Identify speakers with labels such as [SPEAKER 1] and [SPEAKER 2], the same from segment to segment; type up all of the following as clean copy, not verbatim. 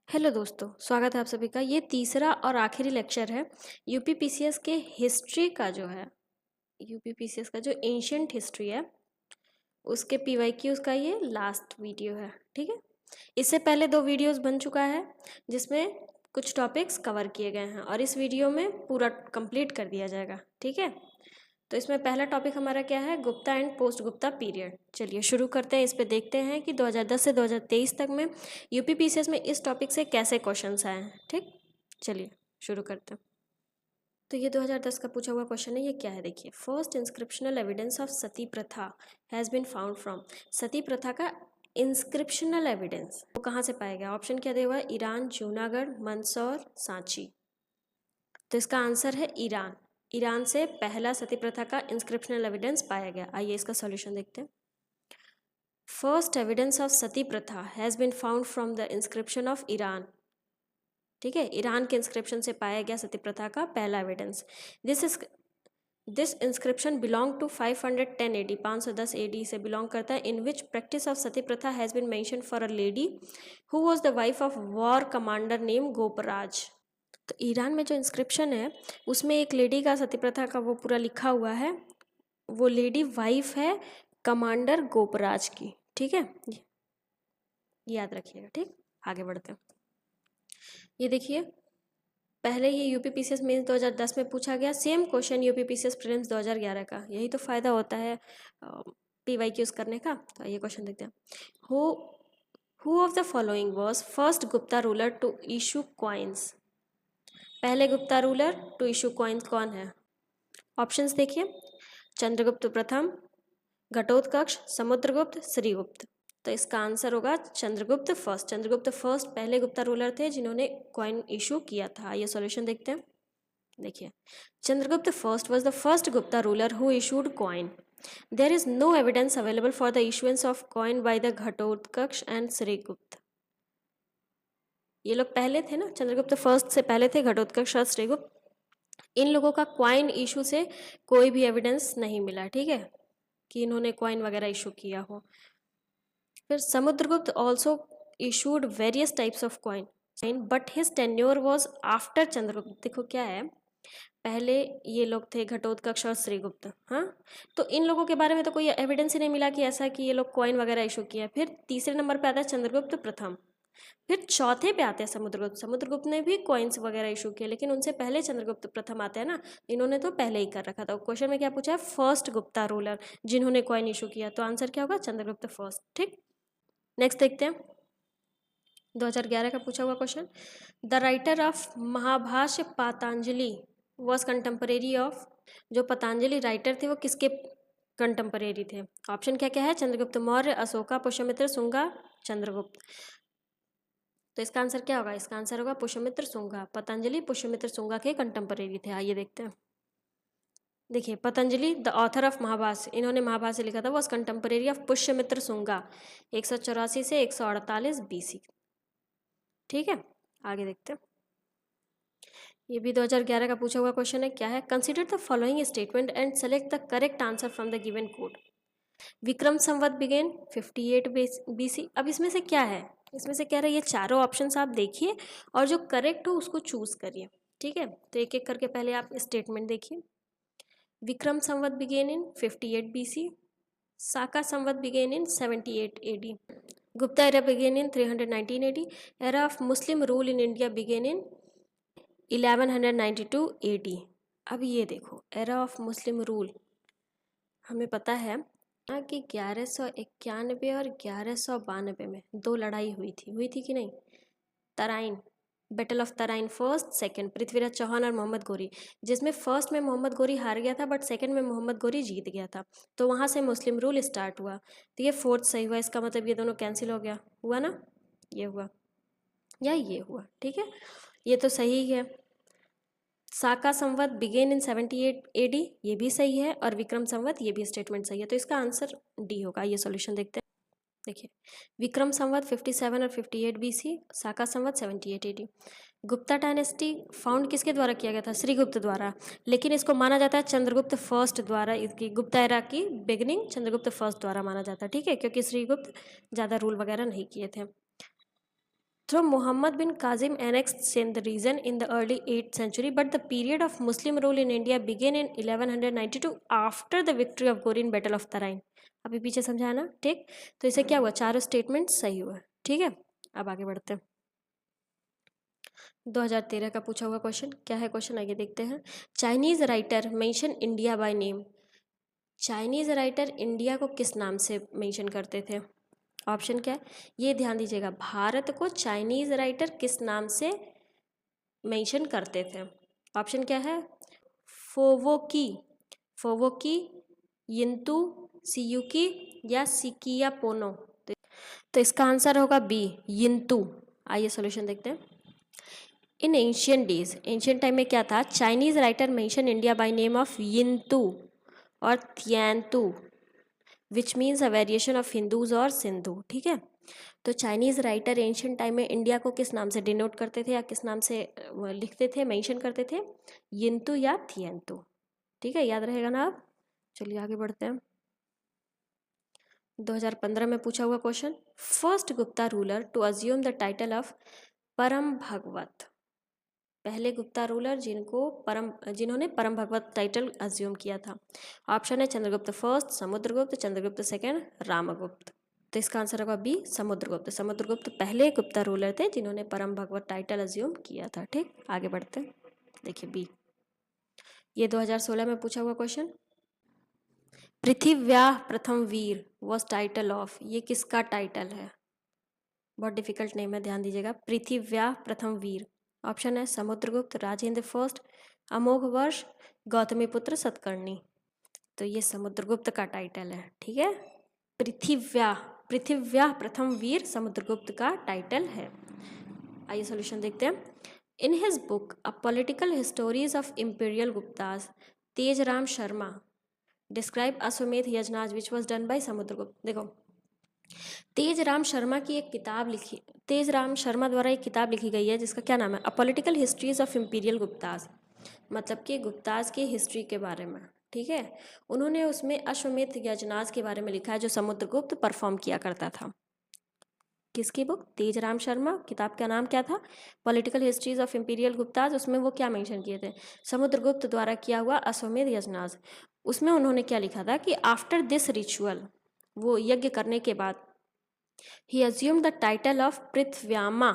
[SPEAKER 1] Hello दोस्तों, स्वागत है आप सभी का। ये तीसरा और आखिरी लेक्चर है यूपीपीसीएस के हिस्ट्री का जो है यूपीपीसीएस का जो एंशियंट हिस्ट्री है उसके पीवाईक्यूज का ये लास्ट वीडियो है। ठीक है, इससे पहले 2 वीडियोस बन चुका है जिसमें कुछ टॉपिक्स कवर किए गए हैं और इस वीडियो में पूरा कंप्लीट कर दिया जाएगा। ठीक है, तो इसमें पहला टॉपिक हमारा क्या है, Gupta and post Gupta period. चलिए शुरू करते हैं। इस पे देखते हैं कि 2010 से 2023 तक में यूपीपीसीएस में इस टॉपिक से कैसे क्वेश्चंस आए हैं। ठीक, चलिए शुरू करते हैं। तो ये 2010 का पूछा हुआ क्वेश्चन है। ये क्या है देखिए, first inscriptional evidence of sati pratha has been found from. सती प्रथा का इंस्क्रिप्शनल एविडेंस वो कहाँ से पाया गया? ऑप्शन क्या दिया हुआ है? ईरान, जूनागढ़, मंदसौर, सांची। तो इसका आंसर है ईरान। ईरान से पहला सती प्रथा का इंस्क्रिप्शनल एविडेंस पाया गया। आइए इसका सॉल्यूशन देखते हैं। First evidence of sati pratha has been found from the inscription of Eran. ठीक है, ईरान के इंस्क्रिप्शन से पाया गया सती प्रथा का पहला evidence. This inscription belong to 510 AD, 510 AD से बिलोंग करता है, in which practice of sati pratha has been mention for a lady who was the wife of war commander name Gopraj. तो ईरान में जो इंस्क्रिप्शन है उसमें एक लेडी का सती प्रथा का वो पूरा लिखा हुआ है। वो लेडी वाइफ है कमांडर गोपराज की। ठीक है, याद रखिएगा। ठीक, आगे बढ़ते हैं। ये देखिए, पहले ये यूपीपीसीएस मेंस 2010 में पूछा गया सेम क्वेश्चन यूपीपीसीएस प्रीलिम्स 2011 का। यही तो फ़ायदा होता है पीवाईक्यूज करने का। तो ये क्वेश्चन देखते हैं। Who of the following was first Gupta ruler to issue coins. पहले Gupta ruler to issue coins कौन है? ऑप्शंस देखिए, चंद्रगुप्त प्रथम, घटोत्कच, समुद्रगुप्त, श्रीगुप्त। तो इसका आंसर होगा चंद्रगुप्त फर्स्ट। चंद्रगुप्त फर्स्ट पहले गुप्ता रूलर थे जिन्होंने कॉइन इशू किया था। ये सॉल्यूशन देखते हैं। देखिए, Chandragupta first was the first Gupta ruler who issued coin. There is no evidence available for the issuance of coin by the Ghatotkacha and Shrigupta. ये लोग पहले थे ना, चंद्रगुप्त फर्स्ट से पहले थे घटोत्कच और श्रीगुप्त। इन लोगों का क्वाइन इशू से कोई भी एविडेंस नहीं मिला। ठीक है, कि इन्होंने क्वाइन वगैरह इशू किया हो। फिर Samudragupta also issued various types of coin but his tenure was after Chandragupta. देखो क्या है, पहले ये लोग थे घटोत्कच और श्रीगुप्त। हाँ, तो इन लोगों के बारे में तो कोई एविडेंस ही नहीं मिला कि ऐसा कि ये लोग क्वाइन वगैरह इशू किया। फिर तीसरे नंबर पे आता है चंद्रगुप्त प्रथम। फिर चौथे पे आते हैं समुद्रगुप्त। समुद्रगुप्त ने भी कॉइन्स वगैरह इशू किए, लेकिन उनसे पहले चंद्रगुप्त प्रथम आते हैं ना। इन्होंने तो पहले ही कर रखा था। क्वेश्चन में क्या पूछा है? फर्स्ट गुप्ता रूलर जिन्होंने कॉइन इशू किया। तो आंसर क्या होगा? चंद्रगुप्त फर्स्ट। ठीक, नेक्स्ट देखते हैं। 2011 का पूछा हुआ question, the writer of Mahabhashya Patanjali was contemporary of. जो पतंजलि राइटर थे वो किसके कंटेम्परेरी थे? ऑप्शन क्या क्या है? चंद्रगुप्त मौर्य, अशोका, पुष्यमित्र, शुंगा, चंद्रगुप्त। तो इसका आंसर क्या होगा? इसका आंसर होगा पुष्यमित्र शुंगा। पतंजलि पुष्यमित्र शुंगा के कंटेम्परेरी थे। आइए देखते हैं। देखिए, Patanjali the author of Mahabhashya, इन्होंने महाभाष्य लिखा था, was contemporary of Pushyamitra Shunga 184 से 148 BC। ठीक है, आगे देखते हैं। ये भी 2011 का पूछा हुआ क्वेश्चन है। क्या है? Consider the following statement and select the correct answer from the given code. Vikram Samvat began 58 BC। अब इसमें से क्या है? इसमें से कह रहा है ये चारों ऑप्शंस आप देखिए और जो करेक्ट हो उसको चूज करिए। ठीक है, तो एक एक करके पहले आप स्टेटमेंट देखिए। Vikram Samvat begin in 58 BC, Saka Samvat begin in 78 AD, Gupta era begin in 319 AD, era of Muslim rule in India begin in 1192 AD। अब ये देखो, एरा ऑफ मुस्लिम रूल हमें पता है कि 1191 और 1192 में 2 लड़ाई हुई थी कि नहीं? Tarain, battle of Tarain first second, Prithviraj Chauhan और मोहम्मद गोरी, जिसमें फर्स्ट में मोहम्मद गोरी हार गया था बट सेकंड में मोहम्मद गोरी जीत गया था। तो वहाँ से मुस्लिम रूल स्टार्ट हुआ। तो ये फोर्थ सही हुआ। इसका मतलब ये दोनों कैंसिल हो गया। हुआ ना? ये हुआ या ये हुआ। ठीक है, ये तो सही है। साका संवत बिगेन इन 78 AD, ये भी सही है। और विक्रम संवत, ये भी स्टेटमेंट सही है। तो इसका आंसर डी होगा। ये सॉल्यूशन देखते हैं। देखिए, विक्रम संवत 57 और 58 BC, साका संवत 78 AD। गुप्ता डायनेस्टी फाउंड किसके द्वारा किया गया था? श्रीगुप्त द्वारा। लेकिन इसको माना जाता है चंद्रगुप्त फर्स्ट द्वारा। इसकी गुप्ता एरा की बिगनिंग चंद्रगुप्त फर्स्ट द्वारा माना जाता है। ठीक है, क्योंकि श्रीगुप्त ज़्यादा रूल वगैरह नहीं किए थे। Through Muhammad bin Qasim annexed Sindh region in the early 8th century, but the period of Muslim rule in India began in 1192 after the victory of Gorin Battle of Tarain. अभी पीछे समझाया ना, ठीक। तो इसे क्या हुआ, चारों स्टेटमेंट सही हुआ, ठीक है। अब आगे बढ़ते हैं। 2013 का पूछा हुआ क्वेश्चन क्या है, क्वेश्चन आगे देखते हैं। Chinese writer mention India by name. Chinese writer India को किस नाम से मेंशन करते थे? ऑप्शन क्या है, ये ध्यान दीजिएगा, भारत को चाइनीज राइटर किस नाम से मेंशन करते थे? ऑप्शन क्या है, फोवोकी, फोवोकी, यिंतू, सियुकी या सिकिया पोनो। तो इसका आंसर होगा बी, यिंतू। आइए सॉल्यूशन देखते हैं। In ancient days, ancient time में क्या था, Chinese writer mention India by name of Yintu और Tiantu which means a variation of Hindus और सिंधु, ठीक है। तो चाइनीज़ राइटर एंशियंट टाइम में इंडिया को किस नाम से डिनोट करते थे या किस नाम से लिखते थे, मेंशन करते थे, यिंतु या थियंतु, ठीक है, याद रहेगा ना। आप चलिए आगे बढ़ते हैं। 2015 में पूछा हुआ question, first Gupta ruler to assume the title of Param Bhagavat. पहले गुप्ता रूलर जिन्होंने परम भगवत टाइटल अज्यूम किया था। ऑप्शन है चंद्रगुप्त फर्स्ट, समुद्रगुप्त, चंद्रगुप्त सेकेंड, रामगुप्त। तो इसका आंसर होगा बी, समुद्रगुप्त। समुद्रगुप्त पहले गुप्ता रूलर थे जिन्होंने परम भगवत टाइटल अज्यूम किया था, ठीक। आगे बढ़ते हैं, देखिए बी, ये 2016 में पूछा हुआ क्वेश्चन, पृथिव्याः प्रथम वीर वॉज टाइटल ऑफ। ये किसका टाइटल है? बहुत डिफिकल्ट नेम है, ध्यान दीजिएगा। पृथिव्याः प्रथम वीर, ऑप्शन है समुद्रगुप्त, राजेंद्र फर्स्ट, अमोघ वर्ष, गौतमीपुत्र सतकर्णी। तो ये समुद्रगुप्त का टाइटल है, ठीक है। पृथिव्याः प्रथम वीर समुद्रगुप्त का टाइटल है। आइए सॉल्यूशन देखते हैं। In his book a political histories of imperial Guptas, Tejram Sharma describe Ashvamedha yajnas which was done by Samudragupta. देखो, तेजराम शर्मा की एक किताब लिखी, तेजराम शर्मा द्वारा एक किताब लिखी गई है जिसका क्या नाम है, a political histories of imperial Guptas, मतलब कि गुप्तास की हिस्ट्री के बारे में, ठीक है। उन्होंने उसमें अश्वमेध यजनाज के बारे में लिखा है जो समुद्रगुप्त परफॉर्म किया करता था। किसकी बुक? तेजराम शर्मा। किताब का नाम क्या था? Political histories of imperial Gupta's. उसमें वो क्या मेंशन किए थे? समुद्रगुप्त द्वारा किया हुआ अश्वमेध यजनाज। उसमें उन्होंने क्या लिखा था कि आफ्टर दिस रिचुअल, वो यज्ञ करने के बाद, ही अज्यूम द टाइटल ऑफ पृथ्व्यामा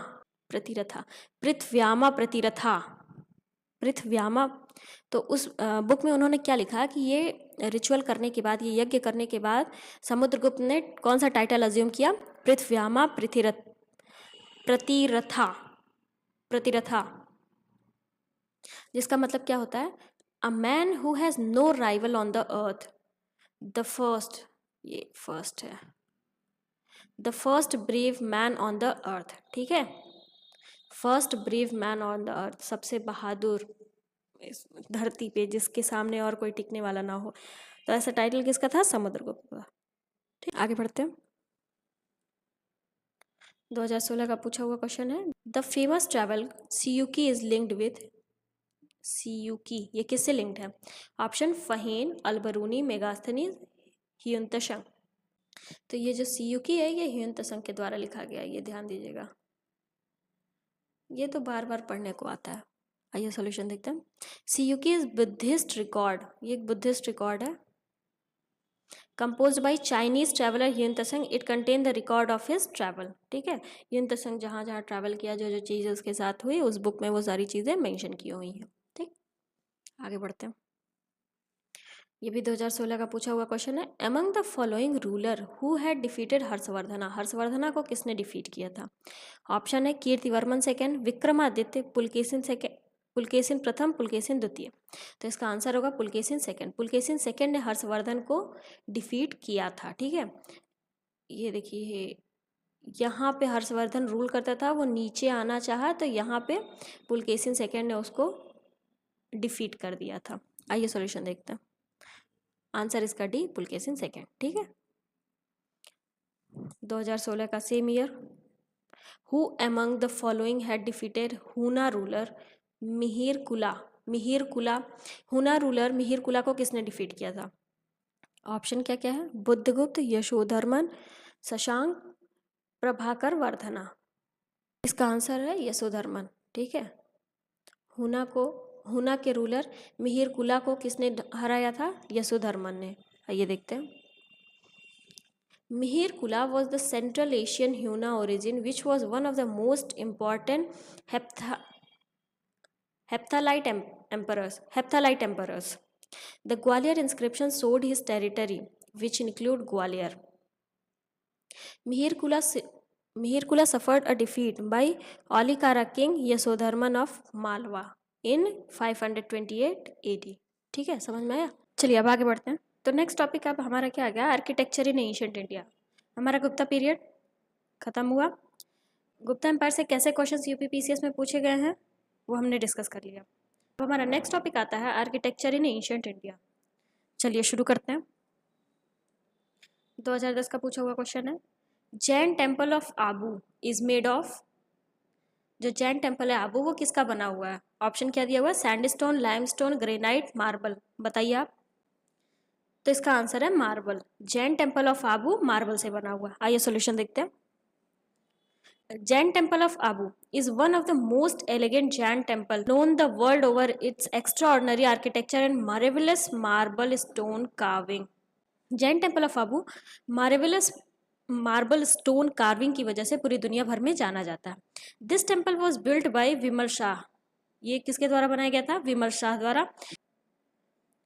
[SPEAKER 1] प्रतिरथा, पृथ्व्यामा प्रतिरथा, पृथ्व्यामा। तो उस बुक में उन्होंने क्या लिखा कि ये रिचुअल करने के बाद, ये यज्ञ करने के बाद समुद्रगुप्त ने कौन सा टाइटल अज्यूम किया? पृथ्व्यामा प्रतिरथा, प्रतिरथा, जिसका मतलब क्या होता है? A man who has no rival on the earth, the first, ये फर्स्ट है, the first brave man on the earth, ठीक है। First brave man on the earth, सबसे बहादुर इस धरती पे जिसके सामने और कोई टिकने वाला ना हो। तो ऐसा टाइटल किसका था? समुद्रगुप्त का, ठीक। आगे बढ़ते हैं। 2016 का पूछा हुआ क्वेश्चन है, the famous travel Siyuki is linked with. Siyuki ये किससे लिंक्ड है? Option Fahien, Alberuni, Megasthenes, Hiuen Tsang. तो ये जो सियुकी है ये ह्युनत्संग के द्वारा लिखा गया है, ये ध्यान दीजिएगा, ये तो बार बार पढ़ने को आता है। आइए सॉल्यूशन देखते हैं। सियुकी इज बुद्धिस्ट रिकॉर्ड, ये एक बुद्धिस्ट रिकॉर्ड है, composed by Chinese traveller Hiuen Tsang. It contain the record of his travel, ठीक है। ह्युनत्संग जहाँ जहाँ ट्रैवल किया, जो जो चीज़ें उसके साथ हुई, उस बुक में वो सारी चीज़ें मेंशन की हुई हैं, ठीक। आगे बढ़ते हैं। ये भी 2016 का पूछा हुआ क्वेश्चन है, among the following ruler who had defeated Harshavardhana. Harshavardhana को किसने डिफीट किया था? ऑप्शन है कीर्तिवर्मन सेकेंड, विक्रमादित्य, पुलकेशिन सेकेंड, पुलकेशिन प्रथम, पुलकेशिन द्वितीय। तो इसका आंसर होगा पुलकेशिन सेकेंड। पुलकेशिन सेकेंड ने हर्षवर्धन को डिफीट किया था, ठीक है। ये देखिए, यहाँ पे हर्षवर्धन रूल करता था, वो नीचे आना चाहा तो यहाँ पे पुलकेशिन सेकेंड ने उसको डिफीट कर दिया था। आइए सॉल्यूशन देखते हैं। आंसर इसका डी, पुलकेशिन सेकेंड, ठीक है। 2016 का same year, who among the following had defeated हुना रूलर मिहिर कुला। मिहिर कुला, हुना रूलर मिहिर कुला को किसने डिफीट किया था? ऑप्शन क्या क्या है? बुद्धगुप्त, यशोधर्मन, शशांक, प्रभाकर वर्धना। इसका आंसर है यशोधर्मन। ठीक है, हुना के रूलर मिहिर कुला को किसने हराया था? यशोधर्मन ने। आइए देखते हैं। मिहिर कुला was the Central Asian Huna origin which was one of the most important Hepthalite emperors. The Gwalior inscription showed his territory, which include Gwalior. Mihir Kula suffered a defeat by Olikara king Yasodharman of Malwa in 528 AD. ठीक है, समझ में आया? चलिए अब आगे बढ़ते हैं। तो नेक्स्ट टॉपिक अब हमारा क्या आ गया? आर्किटेक्चर इन एंशिएंट इंडिया। हमारा गुप्ता पीरियड खत्म हुआ। गुप्ता एम्पायर से कैसे क्वेश्चंस यूपीपीसीएस में पूछे गए हैं वो हमने डिस्कस कर लिया। अब हमारा नेक्स्ट टॉपिक आता है आर्किटेक्चर इन एंशिएंट इंडिया। चलिए शुरू करते हैं। 2010 का पूछा हुआ क्वेश्चन है, Jain temple of Abu is made of. जो जैन टेम्पल है आबू वो किसका बना हुआ है? ऑप्शन क्या दिया हुआ है? Sandstone, limestone, granite, marble. बताइए आप। तो इसका आंसर है marble. Jain temple of Abu marble से बना हुआ है। आइए सॉल्यूशन देखते हैं। Jain Temple of Abu is one of the most elegant Jain temple known the world over its extraordinary architecture and marvelous marble stone carving. Jain Temple of Abu marvelous marble stone carving की वजह से पूरी दुनिया भर में जाना जाता है। This temple was built by Vimal Shah. ये किसके द्वारा बनाया गया था? विमल शाह द्वारा।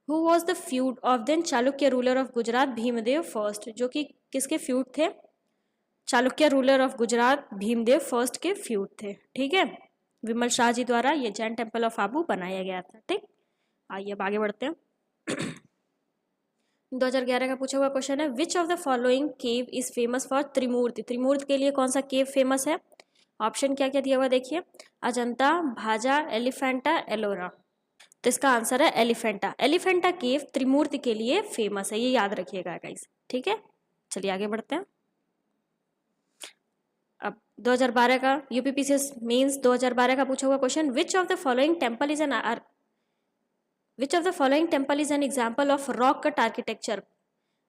[SPEAKER 1] Who was the feud of then Chalukya ruler of Gujarat Bhimdev first, जो कि किसके फ्यूड थे? Chalukya ruler of Gujarat Bhimdev first के फ्यूड थे। ठीक है, विमल शाह जी द्वारा ये जैन टेम्पल ऑफ आबू बनाया गया था। ठीक, आइए अब आगे बढ़ते हैं। 2011 का पूछा हुआ क्वेश्चन है, which of the following cave is famous for Trimurti. Trimurti के लिए कौन सा केव फेमस है? ऑप्शन क्या क्या दिया हुआ देखिए, अजंता, भाजा, एलिफेंटा, एलोरा। तो इसका आंसर है एलिफेंटा। एलिफेंटा केव त्रिमूर्ति के लिए फेमस है, ये याद रखिएगा गाइस। ठीक है, चलिए आगे बढ़ते हैं। अब 2012 का यूपीपीसीएस मेंस 2012 का पूछा हुआ question, which of the following temple is an example of rock cut architecture.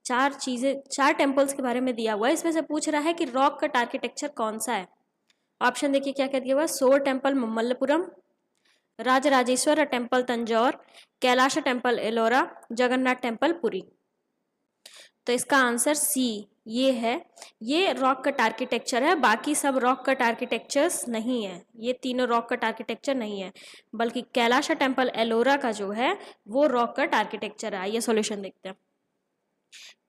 [SPEAKER 1] चार टेम्पल्स के बारे में दिया हुआ है, इसमें से पूछ रहा है कि रॉक कट आर्किटेक्चर कौन सा है। ऑप्शन देखिए क्या क्या दिया हुआ है, shore temple Mamallapuram, Rajarajeshwara temple Tanjore, Kailash temple Ellora, Jagannath temple Puri. तो इसका आंसर सी ये है, ये रॉक कट आर्किटेक्चर है, बाकी सब रॉक कट आर्किटेक्चर्स नहीं है। ये तीनों रॉक कट आर्किटेक्चर नहीं है, बल्कि कैलाश टेम्पल एलोरा का जो है वो रॉक कट आर्किटेक्चर है। ये सॉल्यूशन देखते हैं।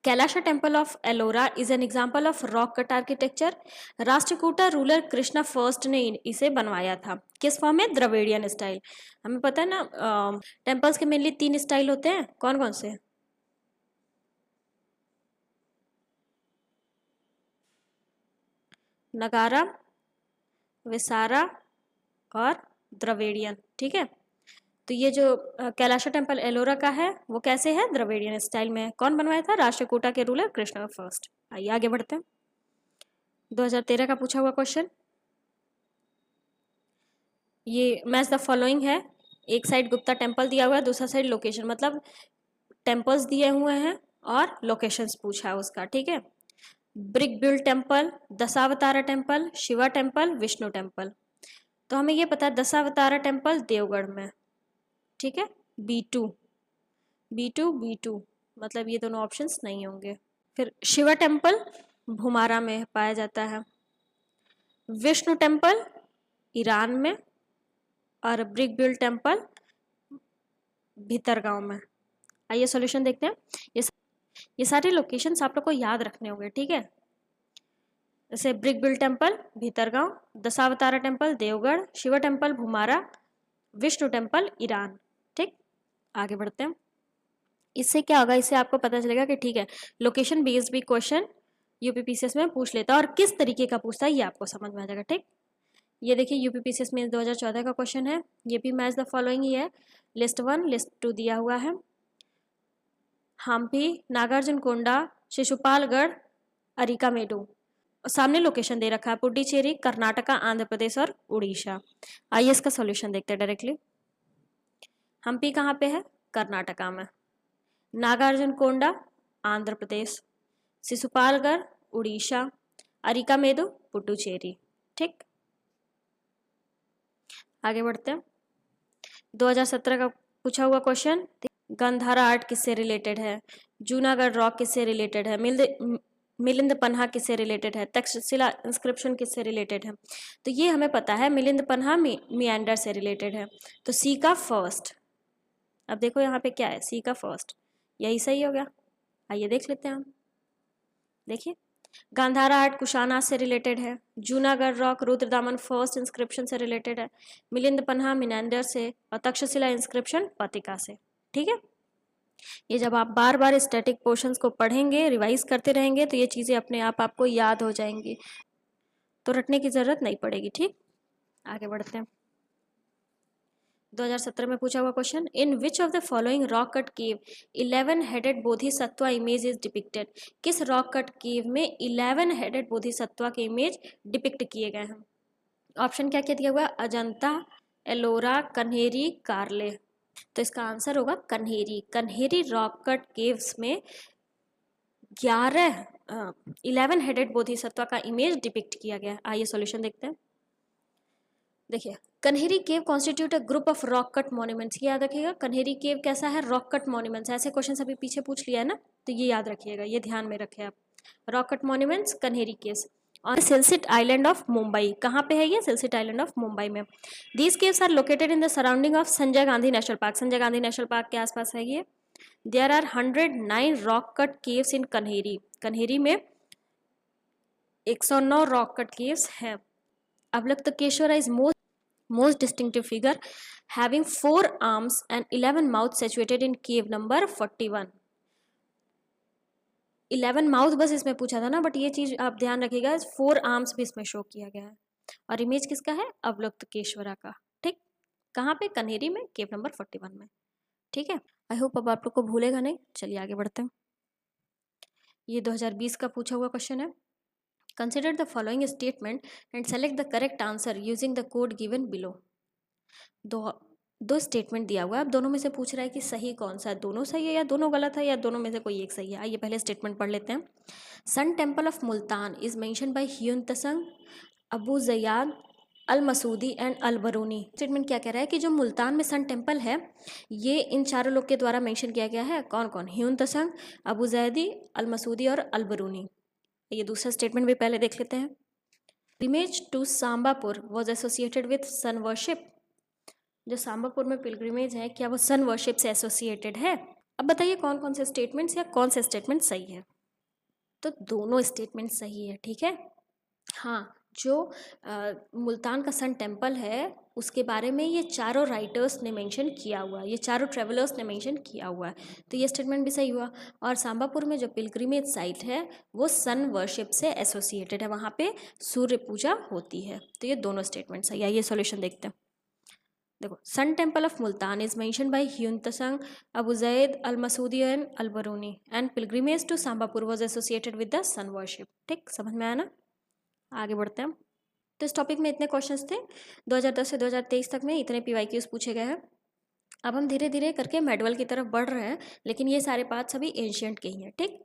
[SPEAKER 1] Kailash temple of Ellora is an example of rock cut architecture. Rashtrakuta ruler Krishna first ने इसे बनवाया था। किस फॉर्म में? Dravidian style. हमें पता है ना, टेम्पल्स के मेनली 3 स्टाइल होते हैं, कौन कौन से? नगारा, विसारा और द्रविडियन। ठीक है, तो ये जो कैलाशा टेम्पल एलोरा का है वो कैसे है? द्रविडियन स्टाइल में है। कौन बनवाया था? राष्ट्रकूटा के रूलर कृष्णा फर्स्ट। आइए आगे बढ़ते हैं। 2013 का पूछा हुआ क्वेश्चन, ये मैच द फॉलोइंग है। एक साइड गुप्ता टेम्पल दिया हुआ है, दूसरा साइड लोकेशन, मतलब टेम्पल्स दिए हुए हैं और लोकेशंस पूछा है उसका। ठीक है, brick build temple, Dashavatara temple, Shiva temple, Vishnu temple. तो हमें ये पता है दशावतारा टेम्पल देवगढ़ में। ठीक है, B2 मतलब ये दोनों ऑप्शंस नहीं होंगे। फिर शिवा टेम्पल भुमारा में पाया जाता है, विष्णु टेम्पल ईरान में, और ब्रिक बिल्ड टेम्पल भीतरगांव में। आइए सॉल्यूशन देखते हैं। ये सारे लोकेशंस आप लोग को याद रखने होंगे। ठीक है, जैसे brick build temple Bhitargaon, Dashavatara temple Deogarh, Shiva temple Bhumara, Vishnu temple Eran. ठीक, आगे बढ़ते हैं। इससे क्या होगा, इससे आपको पता चलेगा कि ठीक है लोकेशन बेस्ड भी क्वेश्चन यूपीपीसीएस में पूछ लेता है, और किस तरीके का पूछता है ये आपको समझ में आ जाएगा। ठीक, ये देखिए यूपीपीसीएस में 2014 का क्वेश्चन है, ये भी मैच द फॉलोइंग ही है। लिस्ट 1 लिस्ट 2 दिया हुआ है। हम्पी, नागार्जुनकोंडा, शिशुपालगढ़, अरिकामेडू। सामने लोकेशन दे रखा है, पुडुचेरी, कर्नाटका, आंध्र प्रदेश और उड़ीसा। आइए इसका सॉल्यूशन देखते हैं डायरेक्टली। हम्पी कहाँ पे है? कर्नाटका में। नागार्जुनकोंडा आंध्र प्रदेश, शिशुपालगढ़ उड़ीसा, अरिकामेडू पुडुचेरी। ठीक, आगे बढ़ते हैं। 2017 का पूछा हुआ क्वेश्चन, गंधारा आर्ट किससे रिलेटेड है, जूनागढ़ रॉक किससे रिलेटेड है, मिलिंद पन्हा किससे रिलेटेड है, तक्षशिला इंस्क्रिप्शन किससे रिलेटेड है। तो ये हमें पता है मिलिंद पन्हा मियांडर से रिलेटेड है, तो सी का फर्स्ट। अब देखो यहाँ पे क्या है, सी का फर्स्ट, यही सही हो गया। आइए देख लेते हैं हम। देखिए, गांधारा आर्ट कुशाना से रिलेटेड है, Junagadh rock Rudradaman first inscription से रिलेटेड है, मिलिंद पन्हा मिनांडर से, और तक्षशिला इंस्क्रिप्शन पतिका से। ठीक है, ये जब आप बार बार स्टैटिक पोर्शंस को पढ़ेंगे, रिवाइज करते रहेंगे, तो ये चीज़ें अपने आप आपको याद हो जाएंगी, तो रटने की ज़रूरत नहीं पड़ेगी। ठीक, आगे बढ़ते हैं। 2017 में पूछा हुआ question, in which of the following rock cut cave 11 headed Bodhisattva image is depicted. किस रॉक कट केव में 11 हेडेड बोधिसत्व के इमेज डिपिक्ट किए गए हैं। ऑप्शन क्या क्या दिया हुआ है, अजंता, एलोरा, कन्हेरी, कार्ले। तो इसका आंसर होगा Kanheri. Kanheri rock cut caves में 11 हेडेड बोधिसत्व का इमेज डिपिक्ट किया गया है। आइए सॉल्यूशन देखते हैं। देखिए, Kanheri cave constitute a group of rock cut monuments. ये याद रखिएगा, कन्हेरी केव कैसा है, रॉक कट मॉन्यूमेंट्स। ऐसे क्वेश्चन अभी पीछे पूछ लिया है ना, तो ये याद रखिएगा, ये ध्यान में रखें आप। Rock cut monuments, Kanheri caves on Salsette island of Mumbai. कहाँ पे है ये, सिलसिट आइलैंड ऑफ मुंबई में। These caves are located in the surrounding of Sanjay Gandhi national park. Sanjay Gandhi national park के आसपास है ये। There are 109 rock cut caves in Kanheri. Kanheri में 109 रॉक कट केव्स हैं। Avalokiteshvara is most distinctive figure having 4 arms and 11 mouths situated in cave number 41। 11 mouth बस इसमें पूछा था ना, बट ये चीज आप ध्यान रखिएगा, 4 आर्म्स भी इसमें शो किया गया है। और इमेज किसका है, अवलोकतेश्वरा का। ठीक, कहाँ पे, कन्हेरी में, केव नंबर 41 में। ठीक है, आई होप अब आप लोग को भूलेगा नहीं। चलिए आगे बढ़ते हैं। ये 2020 का पूछा हुआ क्वेश्चन है। Consider the following statement and select the correct answer using the code given below। दो स्टेटमेंट दिया हुआ है, अब दोनों में से पूछ रहा है कि सही कौन सा है, दोनों सही है या दोनों गलत है या दोनों में से कोई एक सही है। आइए पहले स्टेटमेंट पढ़ लेते हैं। Sun temple of Multan is mention by Hiuen Tsang, Abu Zaid, Al Masudi and Al Beruni. Statement क्या कह रहा है कि जो मुल्तान में सन टेम्पल है, ये इन चारों लोग के द्वारा मेंशन किया गया है। कौन कौन, ह्यून तसंग, अबू जैदी, अल मसूदी और अल बरूनी। ये दूसरा स्टेटमेंट भी पहले देख लेते हैं। Pilgrimage to Sambapur was associated with sun worship. जो सांबापुर में पिलग्रिमेज है, क्या वो सन वर्शिप से एसोसिएटेड है। अब बताइए कौन कौन से स्टेटमेंट्स या कौन से स्टेटमेंट सही है। तो दोनों स्टेटमेंट सही है। ठीक है, हाँ, जो मुल्तान का सन टेम्पल है उसके बारे में ये चारों राइटर्स ने मेंशन किया हुआ है, ये चारों ट्रेवलर्स ने मेंशन किया हुआ है, तो ये स्टेटमेंट भी सही हुआ। और सांबापुर में जो पिलग्रिमेज साइट है वो सन वर्शिप से एसोसिएटेड है, वहाँ पे सूर्य पूजा होती है, तो ये दोनों स्टेटमेंट सही है। ये सॉल्यूशन देखते हैं। देखो, sun temple of Multan is mention by Hiuen Tsang, Abu Zaid, Al Masudi and Al Beruni and pilgrimage to Sambapur was associated with the sun worship. ठीक, समझ में आया ना। आगे बढ़ते हैं। तो इस टॉपिक में इतने क्वेश्चंस थे। 2010 से 2023 तक में इतने PYQs पूछे गए हैं। अब हम धीरे धीरे करके मेडवल की तरफ बढ़ रहे हैं, लेकिन ये सारे पार्ट सभी एंशियंट के ही हैं। ठीक,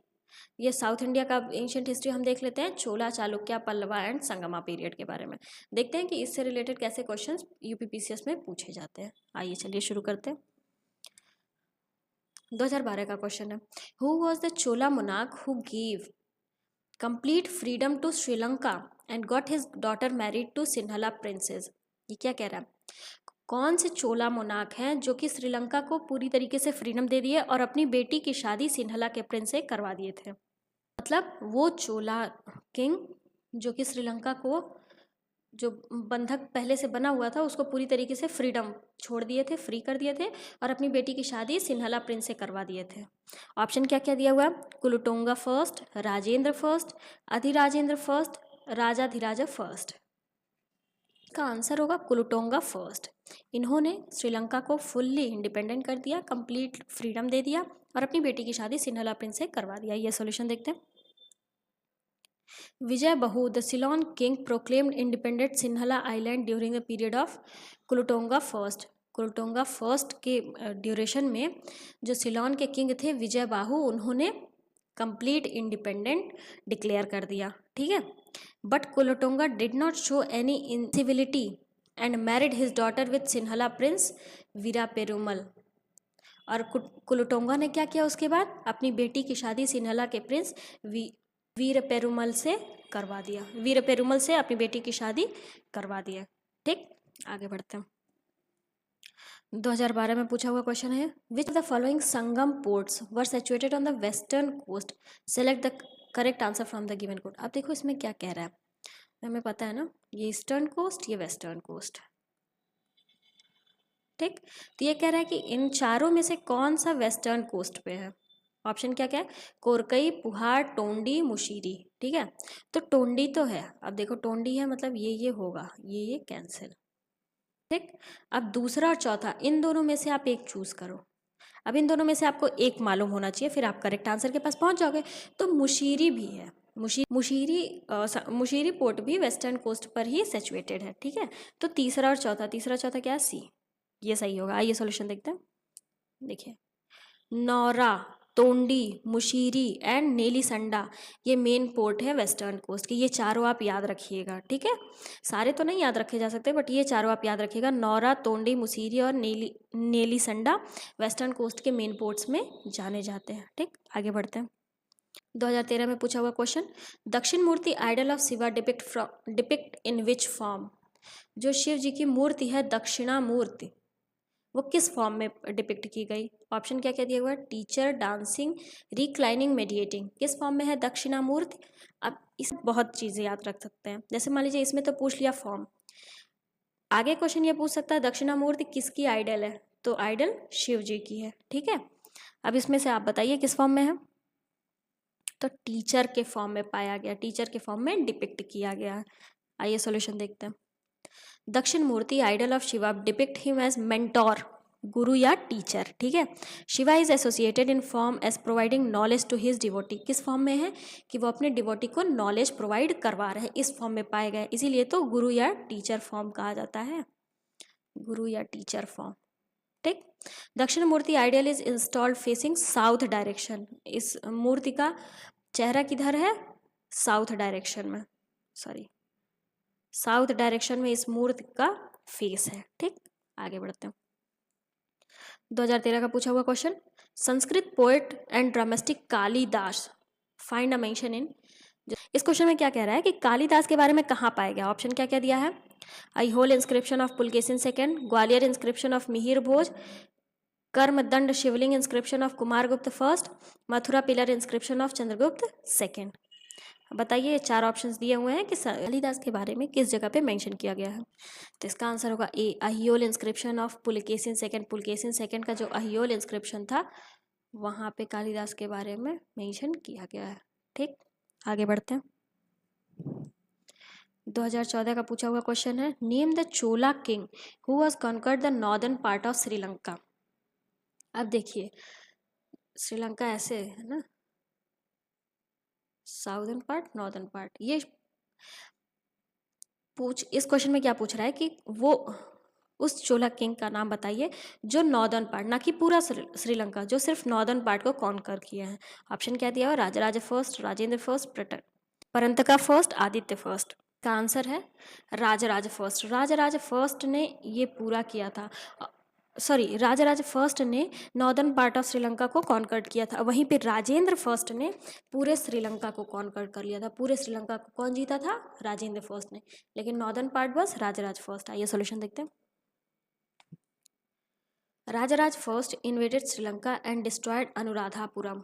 [SPEAKER 1] ये साउथ इंडिया का एंशियंट हिस्ट्री हम देख लेते हैं, चोला, चालुक्य, पल्लवा एंड संगमा पीरियड के बारे में देखते हैं कि इससे रिलेटेड कैसे क्वेश्चंस UPPCS में पूछे जाते हैं। आइए चलिए शुरू करते हैं। 2012 का क्वेश्चन है, who was the Chola monarch who give complete freedom to Sri Lanka and got his daughter married to Sinhala princess. ये क्या कह रहा है, कौन से चोला मोनार्क हैं जो कि श्रीलंका को पूरी तरीके से फ्रीडम दे दिए और अपनी बेटी की शादी सिन्हला के प्रिंस से करवा दिए थे। मतलब वो चोला किंग जो कि श्रीलंका को जो बंधक पहले से बना हुआ था उसको पूरी तरीके से फ्रीडम छोड़ दिए थे, फ्री कर दिए थे और अपनी बेटी की शादी सिन्हला प्रिंस से करवा दिए थे। ऑप्शन क्या क्या दिया हुआ, Kulottunga first, Rajendra first, Adhirajendra first, Rajadhiraja first. का आंसर होगा कुलुटोंगा फर्स्ट। इन्होंने श्रीलंका को फुल्ली इंडिपेंडेंट कर दिया, कंप्लीट फ्रीडम दे दिया और अपनी बेटी की शादी सिन्हला प्रिंस से करवा दिया। ये सॉल्यूशन देखते हैं। Vijaya Bahu the Ceylon king proclaimed independent Sinhala island during the period of Kulottunga first. Kulottunga first के ड्यूरेशन में जो सिलोन के किंग थे विजय बाहु, उन्होंने कंप्लीट इंडिपेंडेंट डिक्लेयर कर दिया। ठीक है, but Kulottunga did not show any incivility and married his daughter with Sinhala prince Vira Perumal. और कुलोटोंगा ने क्या किया उसके बाद, अपनी बेटी की शादी सिन्हला के प्रिंस वीर पेरुमल से करवा दिया। वीर पेरुमल से अपनी बेटी की शादी करवा दिया। ठीक, आगे बढ़ते हैं। 2012 में पूछा हुआ क्वेश्चन है, which of the following Sangam ports were situated on the western coast, select the correct answer from the given code. अब देखो इसमें क्या कह रहा है, हमें पता है ना, ये ईस्टर्न कोस्ट, ये वेस्टर्न कोस्ट। ठीक, तो ये कह रहा है कि इन चारों में से कौन सा वेस्टर्न कोस्ट पे है। ऑप्शन क्या क्या है, कोरकई, पुहाड़, टोंडी, मुशीरी। ठीक है, तो टोंडी तो है। अब देखो टोंडी है मतलब ये होगा, ये कैंसिल। ठीक, अब दूसरा और चौथा, इन दोनों में से आप एक चूज करो। अब इन दोनों में से आपको एक मालूम होना चाहिए, फिर आप करेक्ट आंसर के पास पहुंच जाओगे। तो मुशीरी भी है, मुशीरी पोर्ट भी वेस्टर्न कोस्ट पर ही सिचुएटेड है। ठीक है, तो तीसरा और चौथा, तीसरा चौथा क्या है, सी, ये सही होगा। आइए सॉल्यूशन देखते हैं। देखिए, नौरा, तोंडी, मुशीरी एंड नेलीसंडा, ये मेन पोर्ट है वेस्टर्न कोस्ट की। ये चारों आप याद रखिएगा। ठीक है, सारे तो नहीं याद रखे जा सकते, बट ये चारों आप याद रखिएगा। नौरा, तोंडी, मुशीरी और नेलीसंडा वेस्टर्न कोस्ट के मेन पोर्ट्स में जाने जाते हैं। ठीक, आगे बढ़ते हैं। 2013 में पूछा हुआ question, Dakshinamurti idol of Shiva depict in which form. जो शिव जी की मूर्ति है दक्षिणा मूर्ति, वो किस फॉर्म में डिपिक्ट की गई। ऑप्शन क्या क्या दिया हुआ है, टीचर, डांसिंग, रिक्लाइनिंग, मेडिएटिंग। किस फॉर्म में है दक्षिणामूर्ति। अब इस बहुत चीज़ें याद रख सकते हैं। जैसे मान लीजिए इसमें तो पूछ लिया फॉर्म, आगे क्वेश्चन ये पूछ सकता है दक्षिणामूर्ति किसकी आइडल है, तो आइडल शिव जी की है। ठीक है, अब इसमें से आप बताइए किस फॉर्म में है, तो टीचर के फॉर्म में पाया गया, टीचर के फॉर्म में डिपिक्ट किया गया है। आइए सॉल्यूशन देखते हैं। Dakshinamurti idol of Shiva depict him as mentor, guru या टीचर। ठीक है, Shiva is associated in form as providing knowledge to his devotee. किस फॉर्म में है कि वो अपने डिवोटी को नॉलेज प्रोवाइड करवा रहे हैं, इस फॉर्म में पाए गए, इसीलिए तो गुरु या टीचर फॉर्म कहा जाता है, गुरु या टीचर फॉर्म। ठीक, Dakshinamurti idol is installed facing south direction. इस मूर्ति का चेहरा किधर है, साउथ डायरेक्शन में, सॉरी साउथ डायरेक्शन में इस मूर्ति का फेस है। ठीक, आगे बढ़ते हैं। 2013 का पूछा हुआ question, Sanskrit poet and drumstick Kalidas find a mention in. इस क्वेश्चन में क्या कह रहा है कि कालिदास के बारे में कहाँ पाया गया। ऑप्शन क्या क्या दिया है, Aihole inscription of Pulakeshin second, Gwalior inscription of Mihir Bhoj, Karmadanda Shivalinga inscription of Kumaragupta first, Mathura pillar inscription of Chandragupta second. बताइए, ये चार ऑप्शंस दिए हुए हैं कि कालिदास के बारे में किस जगह पे मेंशन किया गया है। तो इसका आंसर होगा A, Aihole inscription of Pulakeshin second. Pulakeshin second का जो अहियोल इंस्क्रिप्शन था वहाँ पे कालिदास के बारे में मेंशन किया गया है। ठीक, आगे बढ़ते हैं। 2014 का पूछा हुआ क्वेश्चन है, name the Chola king who was conquered the northern part of Sri Lanka. अब देखिए श्रीलंका ऐसे है ना, साउदर्न पार्ट, नॉर्दर्न पार्ट। ये इस क्वेश्चन में क्या पूछ रहा है कि वो उस चोला किंग का नाम बताइए जो नॉर्दर्न पार्ट, ना कि पूरा श्रीलंका, जो सिर्फ नॉर्दर्न पार्ट को कॉन्कर किया है। ऑप्शन क्या दिया हुआ, Rajaraja first, Rajendra first, Parantaka first, Aditya first. का आंसर है राजराज फर्स्ट। राजराज फर्स्ट ने ये पूरा किया था, सॉरी राजराज फर्स्ट ने नॉर्दर्न पार्ट ऑफ श्रीलंका को कॉन्कर्ड किया था, वहीं पे राजेंद्र फर्स्ट ने पूरे श्रीलंका को कॉन्कर्ड कर लिया था। पूरे श्रीलंका को कौन जीता था, राजेंद्र फर्स्ट ने, लेकिन नॉर्दर्न पार्ट बस राजराज फर्स्ट। आइए सॉल्यूशन देखते हैं। Rajaraja first invaded Sri Lanka and destroyed Anuradhapuram.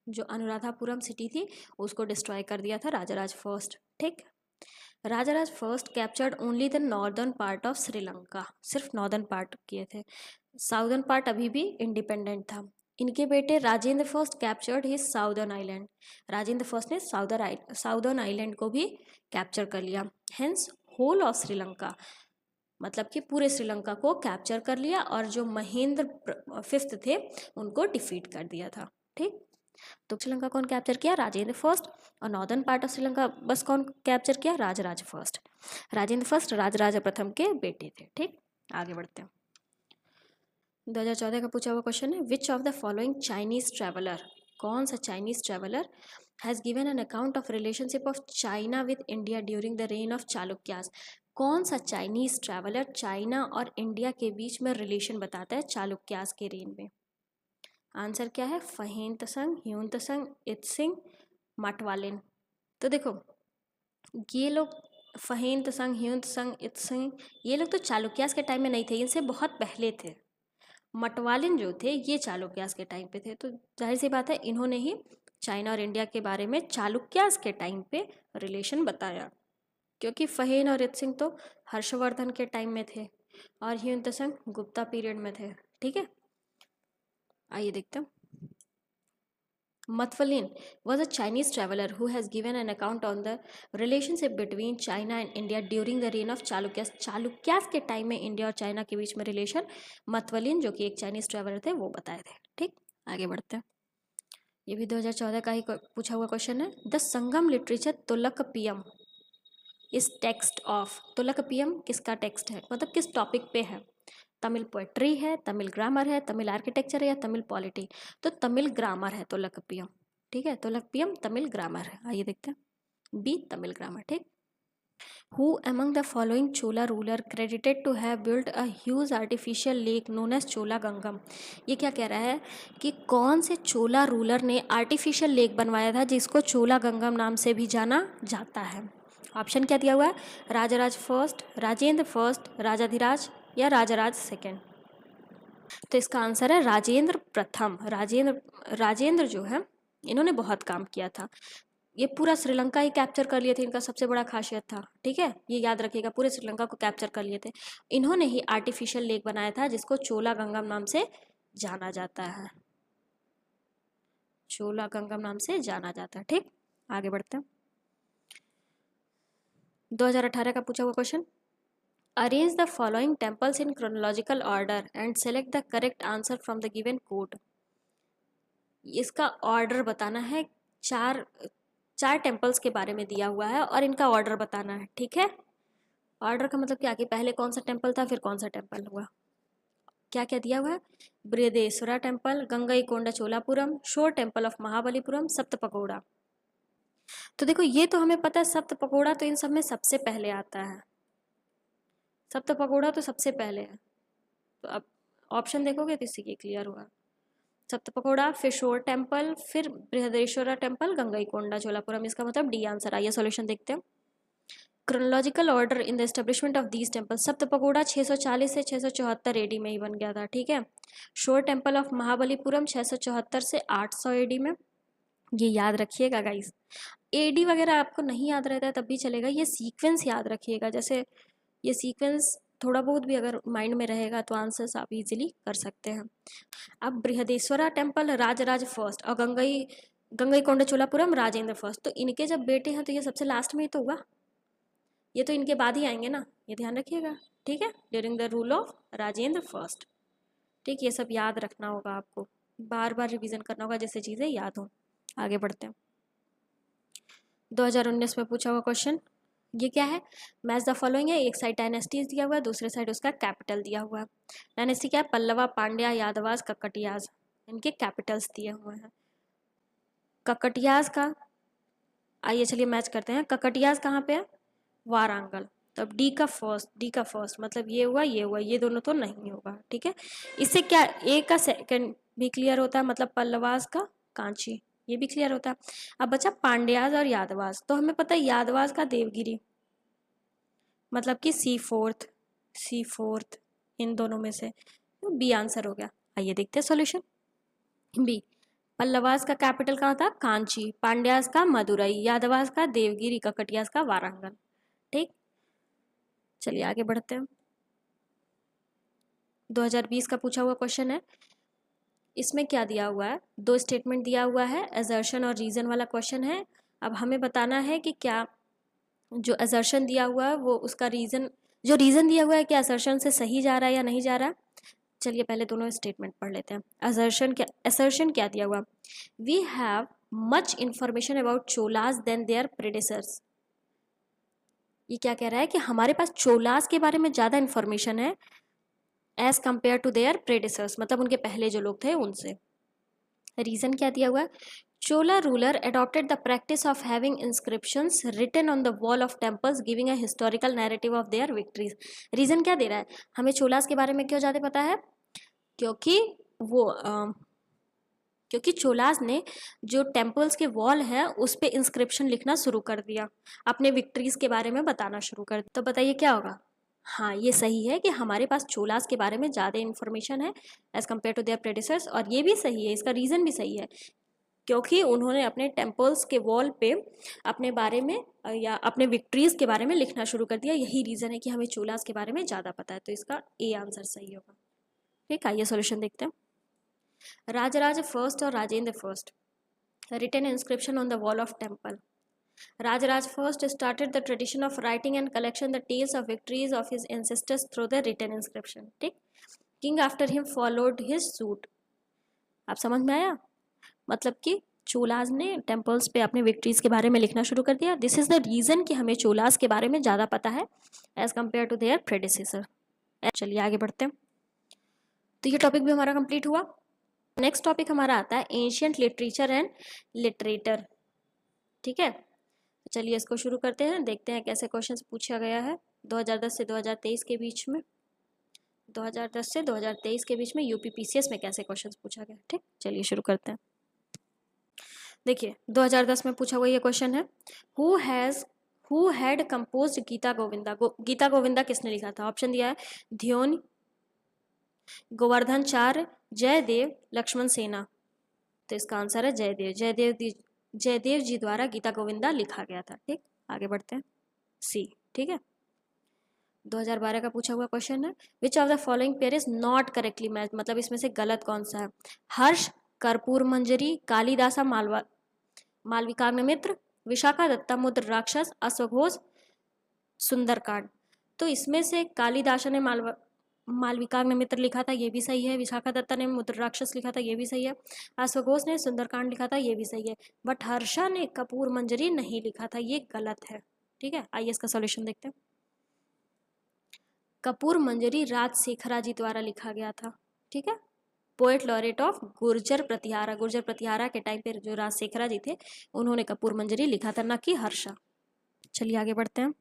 [SPEAKER 1] जो अनुराधापुरम सिटी थी उसको डिस्ट्रॉय कर दिया था राजराज फर्स्ट। ठीक, Rajaraja first captured only the northern part of Sri Lanka, सिर्फ नॉर्दर्न पार्ट किए थे, साउदर्न पार्ट अभी भी इंडिपेंडेंट था। इनके बेटे Rajendra first captured his southern island. Rajendra first ने साउदर्न आइलैंड को भी कैप्चर कर लिया। हेंस होल ऑफ श्रीलंका, मतलब कि पूरे श्रीलंका को कैप्चर कर लिया, और जो महेंद्र फिफ्थ थे उनको डिफीट कर दिया था। ठीक, तो श्रीलंका कौन कैप्चर किया, राजेंद्र फर्स्ट, और नॉर्दर्न पार्ट ऑफ श्रीलंका बस कौन कैप्चर किया, राजराज फर्स्ट। राजेंद्र फर्स्ट राजराज प्रथम के बेटे थे। ठीक, आगे बढ़ते हैं। 2014 का पूछा हुआ क्वेश्चन है, which of the following Chinese traveller, कौन सा Chinese traveller has given an account of relationship of China with India during the rain of Chalukyas. कौन सा चाइनीज ट्रैवलर चाइना और इंडिया के बीच में रिलेशन बताता है चालुक्यास के रेन में? आंसर क्या है? फहेन तसंग, ह्यून तसंग, इत्सिंग, मटवालिन। तो देखो ये लोग फहेन तसंग, ह्यून तसंग, इत्सिंग, ये लोग तो चालुक्यास के टाइम में नहीं थे, इनसे बहुत पहले थे। मटवालिन जो थे ये चालुक्यास के टाइम पे थे, तो जाहिर सी बात है इन्होंने ही चाइना और इंडिया के बारे में चालुक्यास के टाइम पे रिलेशन बताया, क्योंकि फहेन और इत्सिंग तो हर्षवर्धन के टाइम में थे और ह्यून तसंग गुप्ता पीरियड में थे। ठीक है, आइए देखते हैं। Matwalin was a Chinese traveler who has given an account on the relationship between China and India during the reign of Chalukyas. Chalukyas के टाइम में इंडिया और चाइना के बीच में रिलेशन मतवलिन जो कि एक चाइनीज ट्रैवलर थे वो बताए थे। ठीक, आगे बढ़ते हैं। ये भी 2014 का ही पूछा हुआ क्वेश्चन है। द संगम लिटरेचर तुलकपियम इस टेक्स्ट ऑफ, तुलकपियम किसका टेक्स्ट है, मतलब किस टॉपिक पे है? तमिल पोएट्री है, तमिल ग्रामर है, तमिल आर्किटेक्चर है या तमिल पॉलिटी? तो तमिल ग्रामर है तुलकपियम। ठीक है, तुलकपियम तमिल ग्रामर है। आइए देखते हैं बी तमिल ग्रामर। ठीक, who among the following chola ruler credited to have built a huge artificial lake known as Chola Gangnam? ये क्या कह रहा है कि कौन से चोला रूलर ने आर्टिफिशियल लेक बनवाया था जिसको चोला गंगम नाम से भी जाना जाता है? ऑप्शन क्या दिया हुआ है? राजराज फर्स्ट, राजेंद्र फर्स्ट, राजाधिराज या राजराज सेकेंड? तो इसका आंसर है राजेंद्र प्रथम। राजेंद्र जो है इन्होंने बहुत काम किया था, ये पूरा श्रीलंका ही कैप्चर कर लिए थे, इनका सबसे बड़ा खासियत था। ठीक है, ये याद रखिएगा, पूरे श्रीलंका को कैप्चर कर लिए थे। इन्होंने ही आर्टिफिशियल लेक बनाया था जिसको चोला गंगम नाम से जाना जाता है, चोला गंगम नाम से जाना जाता है। ठीक, आगे बढ़ते हैं। 2018 का पूछा हुआ question, arrange the following temples in chronological order and select the correct answer from the given code. इसका ऑर्डर बताना है, चार टेम्पल्स के बारे में दिया हुआ है और इनका ऑर्डर बताना है। ठीक है, ऑर्डर का मतलब क्या कि पहले कौन सा टेम्पल था फिर कौन सा टेम्पल हुआ। क्या क्या दिया हुआ है? बृहदेश्वरा टेम्पल, गंगईकोंडा चोलापुरम, शोर टेम्पल ऑफ महाबलीपुरम, सप्तपकोड़ा। तो देखो ये तो हमें पता है, सप्तपकोड़ा तो इन सब में सबसे पहले आता है, सप्तपकोड़ा तो सबसे पहले है। तो अब ऑप्शन देखोगे तो इससे ये क्लियर हुआ, सप्तपकोड़ा, फिर शोर टेम्पल, फिर बृहदेश्वरा टेम्पल, गंगईकोंडा चोलापुरम। इसका मतलब डी आंसर। आइए सॉल्यूशन देखते हैं। Chronological order in the establishment of these temple, सप्तपकोड़ा 640 से 674 एडी में ही बन गया था। ठीक है, शोर टेम्पल ऑफ महाबलीपुरम 674 से 800 एडी में। ये याद रखिएगा गाइस, एडी वगैरह आपको नहीं याद रहता है तब भी चलेगा, ये सीक्वेंस याद रखिएगा। जैसे ये सीक्वेंस थोड़ा बहुत भी अगर माइंड में रहेगा तो आंसर्स आप इजीली कर सकते हैं। अब बृहदेश्वरा टेम्पल राजराज फर्स्ट और गंगईकोंडा चोलापुरम राजेंद्र फर्स्ट, तो इनके जब बेटे हैं तो ये सबसे लास्ट में ही तो होगा, ये तो इनके बाद ही आएंगे ना, ये ध्यान रखिएगा। ठीक है, during the rule of Rajendra first. ठीक, ये सब याद रखना होगा आपको, बार बार रिवीजन करना होगा जिससे चीज़ें याद हों। आगे बढ़ते हैं। 2019 में पूछा हुआ क्वेश्चन ये क्या है? मैच द फॉलोइंग है, एक साइड डायनेस्टीज दिया हुआ है, दूसरे साइड उसका कैपिटल दिया हुआ है। डायनेस्टी क्या है? पल्लवा, पांड्या, यादवास, ककटियाज, इनके कैपिटल्स दिए हुए हैं। ककटियाज का, आइए चलिए मैच करते हैं। ककटियाज कहाँ पे है? वारांगल। तो अब डी का फर्स्ट मतलब ये हुआ ये हुआ, ये दोनों तो नहीं होगा। ठीक है, इससे क्या ए का सेकंड भी क्लियर होता है, मतलब पल्लवास का कांची, ये भी क्लियर होता है। अब बचा पांड्याज और यादवास, तो हमें पता है यादवास का देवगिरी, मतलब कि सी फोर्थ इन दोनों में से, तो बी आंसर हो गया। आइए देखते हैं सॉल्यूशन। बी, पल्लवास का कैपिटल कहाँ था? कांची, पांड्यास का मदुरई, यादवास का देवगिरी, ककटियास का वारंगल। ठीक, चलिए आगे बढ़ते हैं। 2020 का पूछा हुआ क्वेश्चन है, इसमें क्या दिया हुआ है? दो स्टेटमेंट दिया हुआ है, असर्शन और रीजन वाला क्वेश्चन है। अब हमें बताना है कि क्या जो असर्शन दिया हुआ है वो उसका रीजन, जो रीजन दिया हुआ है क्या असर्शन से सही जा रहा है या नहीं जा रहा है। चलिए पहले दोनों स्टेटमेंट पढ़ लेते हैं। असर्शन क्या दिया हुआ? We have much information about Cholas then their predecessors. ये क्या कह रहा है कि हमारे पास चोलास के बारे में ज़्यादा इंफॉर्मेशन है एज कंपेयर टू देयर प्रेडेसर्स, मतलब उनके पहले जो लोग थे उनसे। रीज़न क्या दिया हुआ है? Chola ruler adopted the practice of having inscriptions written on the wall of temples giving a historical narrative of their victories. Reason क्या दे रहा है हमें चोलास के बारे में क्यों ज़्यादा पता है? क्योंकि वो क्योंकि चोलास ने जो टेम्पल्स के वॉल है उस पे इंस्क्रिप्शन लिखना शुरू कर दिया, अपने विक्ट्रीज के बारे में बताना शुरू कर दिया। तो बताइए क्या होगा? हाँ, ये सही है कि हमारे पास चोलास के बारे में ज़्यादा इन्फॉर्मेशन है एज कम्पेयर टू देयर प्रेडिसर्स, और ये भी सही है, इसका रीज़न भी सही है क्योंकि उन्होंने अपने टेम्पल्स के वॉल पे अपने बारे में या अपने विक्ट्रीज के बारे में लिखना शुरू कर दिया। यही रीज़न है कि हमें चोलास के बारे में ज़्यादा पता है, तो इसका ए आंसर सही होगा। ठीक, आइए सॉल्यूशन देखते हैं। राजराज फर्स्ट और Rajendra first written inscription on the wall of temple. Rajaraj first started the tradition of writing and collection the tales of victories of his ancestors through the written inscription. ठीक, king after him followed his suit. आप समझ में आया? मतलब कि चोलाज ने temples पे अपने विक्ट्रीज के बारे में लिखना शुरू कर दिया। दिस इज द रीजन कि हमें चोलाज के बारे में ज़्यादा पता है as compared to their predecessor. चलिए आगे बढ़ते हैं। तो ये टॉपिक भी हमारा कंप्लीट हुआ। नेक्स्ट टॉपिक हमारा आता है एंशियंट लिटरेचर एंड लिटरेटर। ठीक है, चलिए इसको शुरू करते हैं, देखते हैं कैसे क्वेश्चंस पूछा गया है 2010 से 2023 के बीच में। 2010 से 2023 के बीच में यूपीपीसीएस में कैसे क्वेश्चंस पूछा गया। ठीक, चलिए शुरू करते हैं। देखिए 2010 में पूछा हुआ ये क्वेश्चन है, who had composed Gita Govinda. Gita Govinda किसने लिखा था? ऑप्शन दिया है ध्योन, गोवर्धनाचार्य, जयदेव, लक्ष्मण सेना। तो इसका आंसर है जयदेव। जयदेव जी द्वारा गीता गोविंदा लिखा गया था। ठीक, आगे बढ़ते हैं। सी, ठीक है। 2012 का पूछा हुआ क्वेश्चन है, which of the following pair is not correctly match, मतलब इसमें से गलत कौन सा है? हर्ष, कर्पूर मंजरी, कालिदासा मालविकाग्निमित्र, विशाखा दत्ता मुद्र राक्षस, अश्वघोष सुंदरकांड। तो इसमें से कालिदासा ने मालविकाग्निमित्र लिखा था, ये भी सही है। विशाखा दत्ता ने मुद्र राक्षस लिखा था, ये भी सही है। अश्वघोष ने सुंदरकांड लिखा था, ये भी सही है। बट हर्षा ने कपूर मंजरी नहीं लिखा था, ये गलत है। ठीक है, आइए इसका सॉल्यूशन देखते हैं। कपूर मंजरी राजशेखरा जी द्वारा लिखा गया था। ठीक है, poet laureate of Gurjar Pratihara के टाइम पे जो राजशेखरा जी थे उन्होंने कपूर मंजरी लिखा था, ना कि हर्षा। चलिए आगे बढ़ते हैं।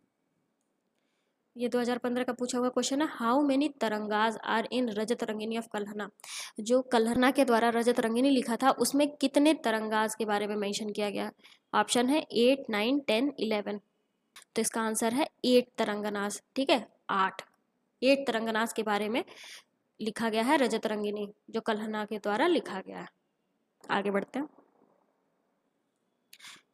[SPEAKER 1] ये 2015 का पूछा हुआ क्वेश्चन है, how many tarangas are in Rajatarangini of Kalhana. जो कल्हना के द्वारा रजत रंगिनी लिखा था उसमें कितने तरंगाज के बारे में मेंशन किया गया? ऑप्शन है 8, 9, 10, 11। तो इसका आंसर है 8 तरंगनाज। ठीक है, 8 तरंगनाज के बारे में लिखा गया है रजत रंगिनी, जो कल्हना के द्वारा लिखा गया है। आगे बढ़ते हैं।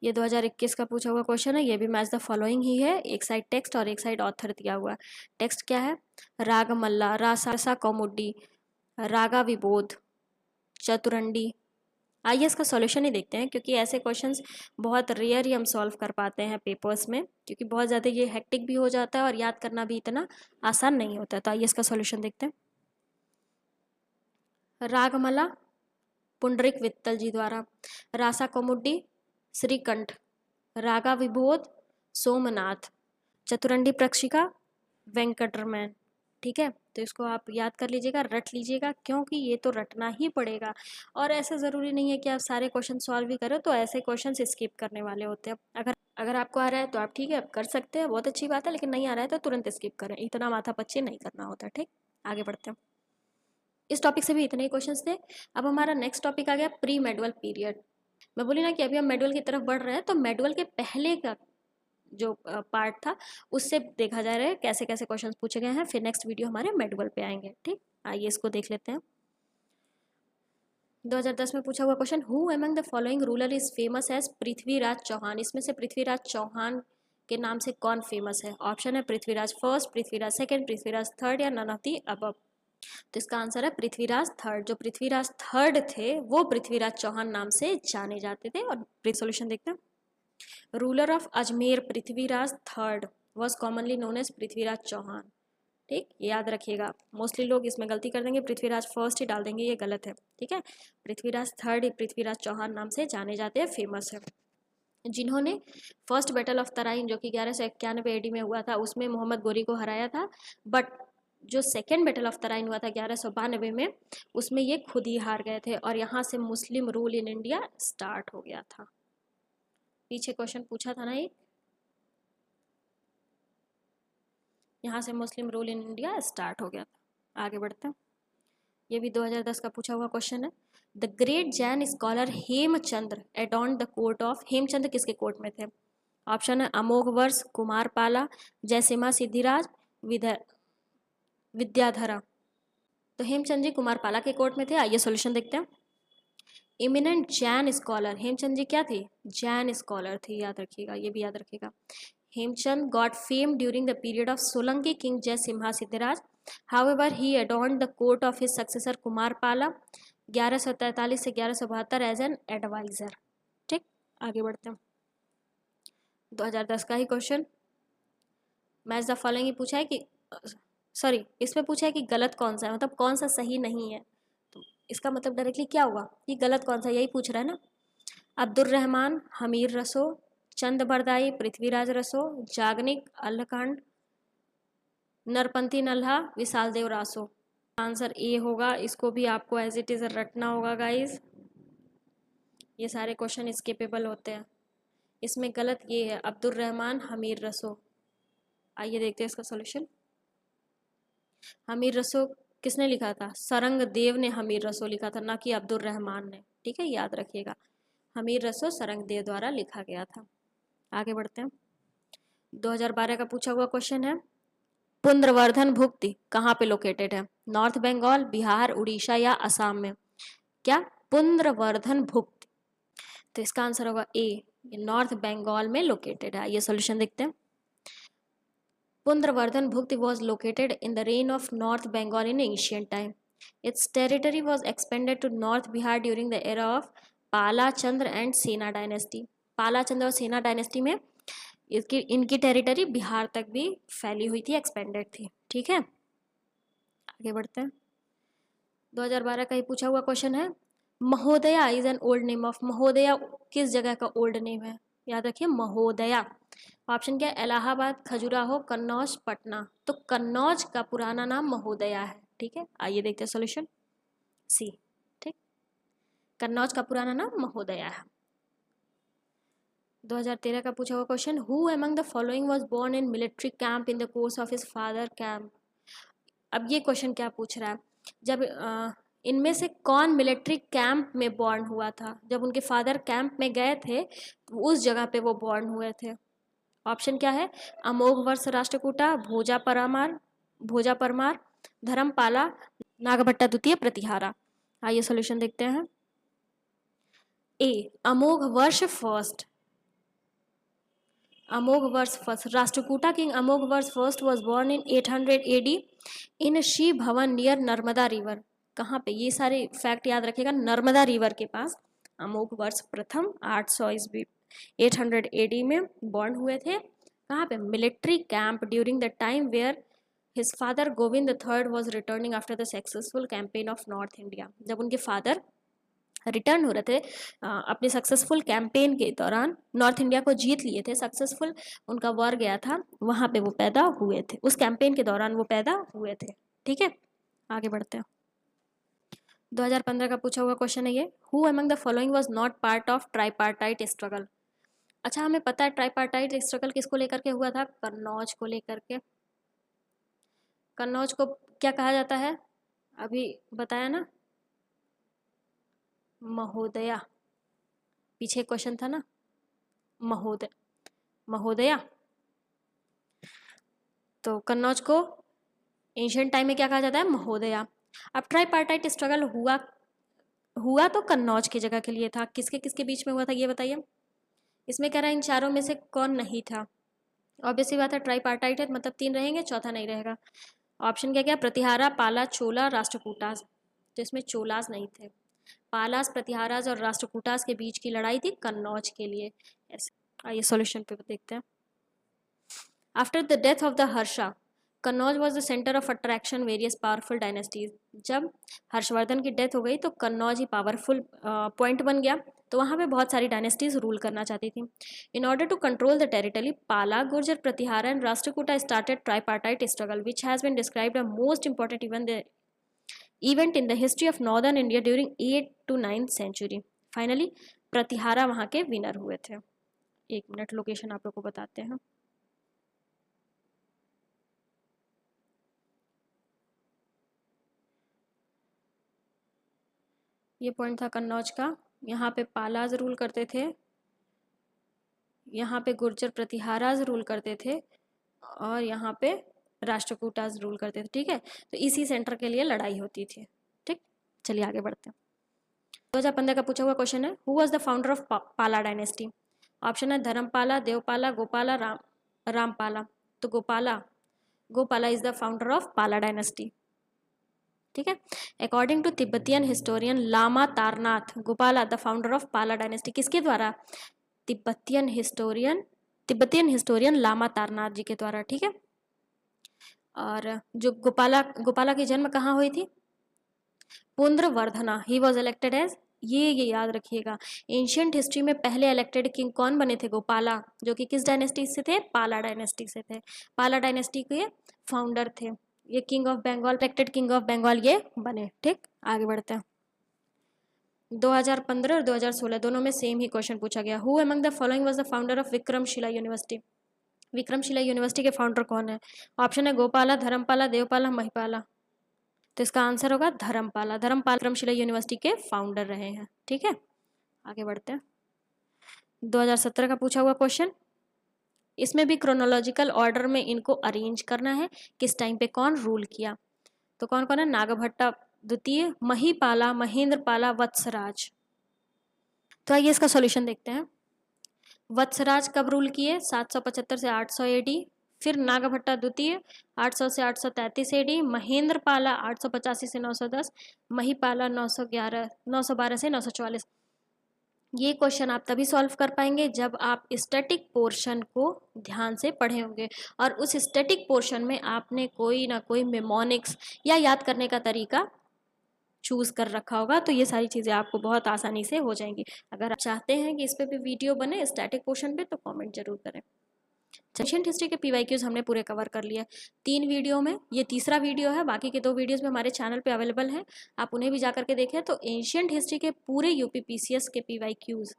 [SPEAKER 1] ये 2021 का पूछा हुआ क्वेश्चन है, ये भी मैच द फॉलोइंग ही है। एक साइड टेक्स्ट और एक साइड ऑथर दिया हुआ है। टेक्स्ट क्या है? रागमल्ला, रासा कौमुडी, रागा विबोध, चतुरंडी। आइए इसका सॉल्यूशन ही देखते हैं, क्योंकि ऐसे क्वेश्चंस बहुत रेयर ही हम सॉल्व कर पाते हैं पेपर्स में, क्योंकि बहुत ज़्यादा ये हेक्टिक भी हो जाता है और याद करना भी इतना आसान नहीं होता। तो आइए इसका सॉल्यूशन देखते हैं। रागमला पुंडरिक वित्तल जी द्वारा, रासा कौमुडी श्रीकंठ, रागा विबोध सोमनाथ, चतुरंडी प्रक्षिका वेंकटरमैन। ठीक है, तो इसको आप याद कर लीजिएगा, रट लीजिएगा, क्योंकि ये तो रटना ही पड़ेगा। और ऐसा ज़रूरी नहीं है कि आप सारे क्वेश्चन सॉल्व भी करें, तो ऐसे क्वेश्चन स्किप करने वाले होते हैं। अगर आपको आ रहा है तो आप ठीक है आप कर सकते हैं, बहुत अच्छी बात है, लेकिन नहीं आ रहा है तो तुरंत स्किप करें, इतना माथा पच्ची नहीं करना होता। ठीक, आगे बढ़ते हैं। इस टॉपिक से भी इतने ही क्वेश्चंस थे। अब हमारा नेक्स्ट टॉपिक आ गया प्री मेडुअल पीरियड। मैं बोली ना कि अभी हम मेडुअल की तरफ बढ़ रहे हैं, तो मेडुअल के पहले का जो पार्ट था उससे देखा जा रहा है कैसे कैसे क्वेश्चंस पूछे गए हैं। फिर नेक्स्ट वीडियो हमारे मेडुअल पे आएंगे। ठीक, आइए इसको देख लेते हैं। 2010 में पूछा हुआ question, who among the following ruler is famous as Prithviraj Chauhan. इसमें से पृथ्वीराज चौहान के नाम से कौन फेमस है? ऑप्शन है Prithviraj first, Prithviraj second, Prithviraj third या नन ऑफ दी अबव। तो इसका आंसर है पृथ्वीराज थर्ड। जो पृथ्वीराज थर्ड थे वो पृथ्वीराज चौहान नाम से जाने जाते थे। और सोल्यूशन देखते हैं। Ruler of Ajmer Prithviraj third was commonly known as Prithviraj Chauhan. ठीक, ये याद रखिएगा, मोस्टली लोग इसमें गलती कर देंगे, पृथ्वीराज फर्स्ट ही डाल देंगे, ये गलत है। ठीक है, पृथ्वीराज थर्ड पृथ्वीराज चौहान नाम से जाने जाते हैं, फेमस है। जिन्होंने फर्स्ट बैटल ऑफ तराइन जो कि 1191 AD में हुआ था, उसमें मोहम्मद गोरी को हराया था। बट जो सेकेंड बैटल ऑफ तराइन हुआ था 1192 में, उसमें ये खुद ही हार गए थे और यहाँ से मुस्लिम रूल इन इंडिया स्टार्ट हो गया था। पीछे क्वेश्चन पूछा था ना एक, यहाँ से मुस्लिम रूल इन इंडिया स्टार्ट हो गया था। आगे बढ़ते हैं, ये भी 2010 का पूछा हुआ क्वेश्चन है। The great Jain scholar Hemchandra adorned the court of, Hemchandra किसके कोर्ट में थे? ऑप्शन है अमोघवर्ष, कुमारपाला, जयसिम्हा सिद्धिराज, विद्याधरा। तो हेमचंद जी कुमारपाला के कोर्ट में थे। आइए सॉल्यूशन देखते हैं। इमिनेंट जैन स्कॉलर, हेमचंद जी क्या थी? जैन स्कॉलर थी, याद रखिएगा, ये भी याद रखिएगा। Hemchand got fame during the period of Solanki king Jayasimha Siddharaja, however he adorned the court of his successor Kumarapala 1143 से 1172 एज एन एडवाइजर। ठीक, आगे बढ़ते हैं। 2010 का ही क्वेश्चन, मैच द फॉलोइंग ही पूछा है कि सॉरी इसमें पूछा है कि गलत कौन सा है, मतलब कौन सा सही नहीं है। तो इसका मतलब डायरेक्टली क्या हुआ कि गलत कौन सा, यही पूछ रहा है ना। अब्दुर्रहमान, हमीर रसो, चंद बरदाई, पृथ्वीराज रसो, जागनिक, अल्लकांड, नरपंथी नल्हा, विशाल देव रासो। आंसर ए होगा। इसको भी आपको एज इट इज रटना होगा गाइज, ये सारे क्वेश्चन स्किपेबल होते हैं। इसमें गलत ये है, अब्दुर्रहमान हमीर रसो। आइए देखते हैं इसका सॉल्यूशन। हमीर रसो किसने लिखा था? सरंग देव ने हमीर रसो लिखा था, ना कि अब्दुर्रहमान ने। ठीक है, याद रखिएगा, हमीर रसो सरंग देव द्वारा लिखा गया था। आगे बढ़ते हैं। 2012 का पूछा हुआ क्वेश्चन है, पुनर्वर्धन भुक्ति कहाँ पे लोकेटेड है? नॉर्थ बंगाल, बिहार, उड़ीसा या असम में? क्या? पुनर्वर्धन भुक्ति। तो इसका आंसर होगा ए, नॉर्थ बंगाल में लोकेटेड है। ये सॉल्यूशन देखते हैं। पुनर्वर्धन भुक्ति was located in the reign of North Bengal in ancient time. Its territory was expanded to North Bihar during the era of पाला चंद्र एंड सेना डायनेस्टी। पाला चंद्र और सेना डायनेस्टी में इनकी टेरिटरी बिहार तक भी फैली हुई थी, एक्सपेंडेड थी। ठीक है, आगे बढ़ते हैं। 2012 का ही पूछा हुआ क्वेश्चन है, महोदया is an old name of, महोदया किस जगह का ओल्ड नेम है? याद रखिए, महोदया। ऑप्शन क्या है? इलाहाबाद, खजुराहो, कन्नौज, पटना। तो कन्नौज का पुराना नाम महोदया है। ठीक है, आइए देखते हैं सॉल्यूशन सी। ठीक, कन्नौज का पुराना नाम महोदया है। 2013 का पूछा हुआ question, who among the following was born in military camp in the course of his father camp. अब ये क्वेश्चन क्या पूछ रहा है, जब इनमें से कौन मिलिट्री कैंप में बॉर्न हुआ था? जब उनके फादर कैंप में गए थे तो उस जगह पे वो बॉर्न हुए थे। ऑप्शन क्या है? अमोघवर्ष राष्ट्रकूटा, भोजा परमार, धर्मपाला, नागभट्टा द्वितीय, प्रतिहारा। आइए सॉल्यूशन देखते हैं। A, Amoghavarsha first, Amoghavarsha first. Rashtrakuta king Amoghavarsha first was born in 800 AD in Shri Bhavan near Narmada river. कहाँ पे? ये सारे फैक्ट याद रखेगा, नर्मदा रिवर के पास अमोघवर्ष प्रथम 800 ईस्वी 800 एडी में बॉर्न हुए थे। कहाँ पे? Military camp during the time where his father Govind III was returning after the successful campaign of north India. जब उनके फादर रिटर्न हो रहे थे अपने सक्सेसफुल कैंपेन के दौरान, नॉर्थ इंडिया को जीत लिए थे, सक्सेसफुल उनका वॉर गया था, वहाँ पे वो पैदा हुए थे, उस कैंपेन के दौरान वो पैदा हुए थे। ठीक है, आगे बढ़ते हैं। 2015 का पूछा हुआ क्वेश्चन है ये, who among the following was not part of tripartite struggle. अच्छा, हमें पता है ट्राइपार्टाइट स्ट्रगल किसको लेकर के हुआ था? कन्नौज को लेकर के। कन्नौज को क्या कहा जाता है? अभी बताया ना, महोदया। पीछे क्वेश्चन था ना, महोदया। तो कन्नौज को एंशिएंट टाइम में क्या कहा जाता है? महोदया। अब ट्राइपार्टाइट स्ट्रगल हुआ तो कन्नौज की जगह के लिए था, किसके किसके बीच में हुआ था ये बताइए। इसमें कह रहा है इन चारों में से कौन नहीं था? ऑब्वियसली बात है, ट्राइपार्टाइट है मतलब 3 रहेंगे, चौथा नहीं रहेगा। ऑप्शन क्या क्या? प्रतिहारा, पाला, चोला, राष्ट्रकूटास। तो इसमें चोलास नहीं थे। पालास, प्रतिहारास और राष्ट्रकूटास के बीच की लड़ाई थी कन्नौज के लिए। आइए सॉल्यूशन पे देखते हैं। After the death of the Harsha, Kannauj was the centre of attraction various powerful dynasties. जब हर्षवर्धन की डेथ हो गई तो कन्नौज ही पावरफुल पॉइंट बन गया तो वहाँ पे बहुत सारी डायनेस्टीज रूल करना चाहती थी. In order to control the territory, Pala, Gurjara, Pratihara and Rashtrakuta started tripartite struggle which has been described a most important event in the history of northern India during 8th to 9th century. Finally Pratihara वहाँ के winner हुए थे. 1 minute location आप लोग को बताते हैं. ये पॉइंट था कन्नौज का. यहाँ पे पालाज रूल करते थे, यहाँ पे गुर्जर प्रतिहाराज रूल करते थे और यहाँ पे राष्ट्रकूटाज रूल करते थे. ठीक है, तो इसी सेंटर के लिए लड़ाई होती थी. ठीक, चलिए आगे बढ़ते हैं. 2015 का पूछा हुआ क्वेश्चन है, who was the founder of Pala dynasty. Option है धर्मपाला, देवपाला, गोपाला, रामपाला. तो Gopala is the founder of Pala dynasty. ठीक है, according to Tibetan historian Lama Taranath, Gopala the founder of Pala dynasty. किसके द्वारा? Tibetan historian Lama Taranath ji के द्वारा. ठीक है, और जो गोपाला की जन्म कहाँ हुई थी? पुंद्रवर्धना. ही वॉज इलेक्टेड एज, ये याद रखिएगा, एंशियंट हिस्ट्री में पहले इलेक्टेड किंग कौन बने थे? गोपाला, जो कि किस डायनेस्टी से थे? पाला डायनेस्टी से थे. पाला डायनेस्टी के फाउंडर थे. ये king of Bengal, elected king of Bengal ये बने. ठीक, आगे बढ़ते हैं. 2015 और 2016 दोनों में सेम ही क्वेश्चन पूछा गया. Who among the following was the founder of Vikramshila university. Vikramshila university के फाउंडर कौन है? ऑप्शन है गोपाला, धर्मपाला, देवपाला, महिपाला. तो इसका आंसर होगा धर्मपाला. विक्रमशिला यूनिवर्सिटी के फाउंडर रहे हैं. ठीक है, आगे बढ़ते हैं. 2017 का पूछा हुआ क्वेश्चन, इसमें भी क्रोनोलॉजिकल ऑर्डर में इनको अरेंज करना है, किस टाइम पे कौन रूल किया. तो कौन कौन है? नागभट्टा द्वितीय, महिपाला, महेंद्रपाला, वत्सराज. तो आइए इसका सॉल्यूशन देखते हैं. वत्सराज कब रूल किए? 775 से 800 एडी. फिर नागभट्टा द्वितीय 800 से 833 एडी. महेंद्रपाला 885 से 910. महिपाला 912 से 944. ये क्वेश्चन आप तभी सॉल्व कर पाएंगे जब आप स्टैटिक पोर्शन को ध्यान से पढ़े होंगे, और उस स्टैटिक पोर्शन में आपने कोई ना कोई मेमोनिक्स या याद करने का तरीका चूज़ कर रखा होगा. तो ये सारी चीज़ें आपको बहुत आसानी से हो जाएंगी. अगर आप चाहते हैं कि इस पर भी वीडियो बने स्टैटिक पोर्शन पे, तो कमेंट जरूर करें. एंशिएंट हिस्ट्री के PYQs हमने पूरे कवर कर लिया 3 वीडियो में. ये तीसरा वीडियो है, बाकी के 2 वीडियोस में हमारे चैनल पे अवेलेबल हैं, आप उन्हें भी जा करके देखें. तो एंशिएंट हिस्ट्री के पूरे UPPCS के PYQs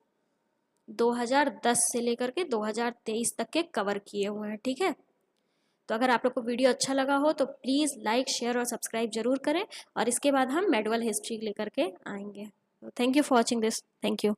[SPEAKER 1] 2010 से लेकर के 2023 तक के कवर किए हुए हैं. ठीक है, तो अगर आप लोग को वीडियो अच्छा लगा हो तो प्लीज़ लाइक, शेयर और सब्सक्राइब जरूर करें. और इसके बाद हम मेडवल हिस्ट्री लेकर के आएंगे. Thank you for watching this. Thank you.